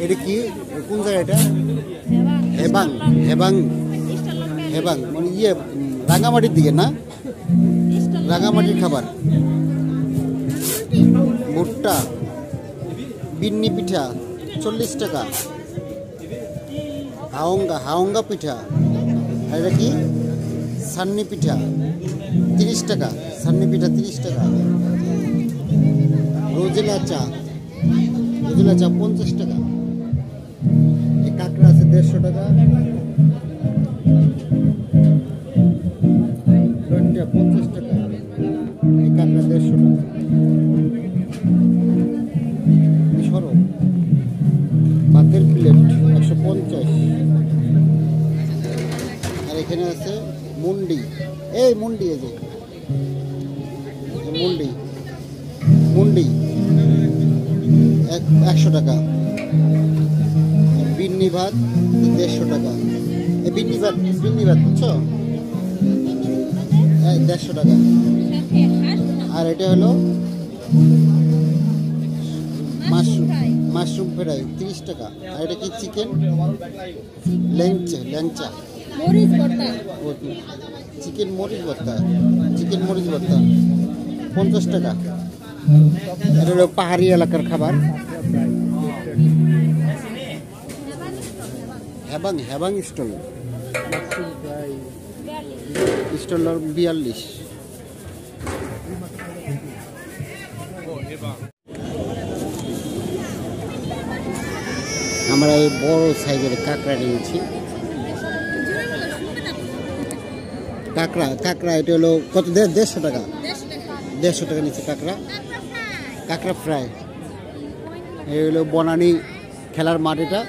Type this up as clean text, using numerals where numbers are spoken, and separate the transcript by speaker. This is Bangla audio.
Speaker 1: এটা কি কোন জায়গা এটা? হেবাং হেবাং হেবাং মানে ইয়ে রাঙামাটির দিকে না? রাঙামাটির খাবার। ভুট্টা বিন্নি পিঠা 40 টাকা। হাওঙ্গা হাওঙ্গা পিঠা। আর এটা কি? সান্নি পিঠা 30 টাকা। সান্নি পিঠা 30 টাকা। রোজেলা চা 50 টাকা। এই কাঁকড়া আছে 150 টাকা। লইট্টা 50 টাকা। এই কাঁকড়া 150 টাকা। সরো ভাতের প্লেট 150। আর এখানে আছে মুন্ডি। এই মুন্ডি, এই যে মুন্ডি মুন্ডি 100 টাকা। বিন্নি ভাত 150 টাকা। এই বিন্নি ভাত বুঝছো? 150 টাকা। আর এটা হলো মাশরুম ফ্রাই 30 টাকা। আর এটা কি? চিকেন ল্যাংচা চিকেন মরিচ ভর্তা 50 টাকা। এটা হলো পাহাড়ি এলাকার খাবার। হেবাং স্টল 42। আমরা এই বড় সাইজের কাঁকড়া নিয়েছি। কাঁকড়া এটা হলো কত? 150 টাকা। 150 টাকা নিচ্ছে কাঁকড়া ফ্রাই। এই হলো বনানী খেলার মাঠ। এটা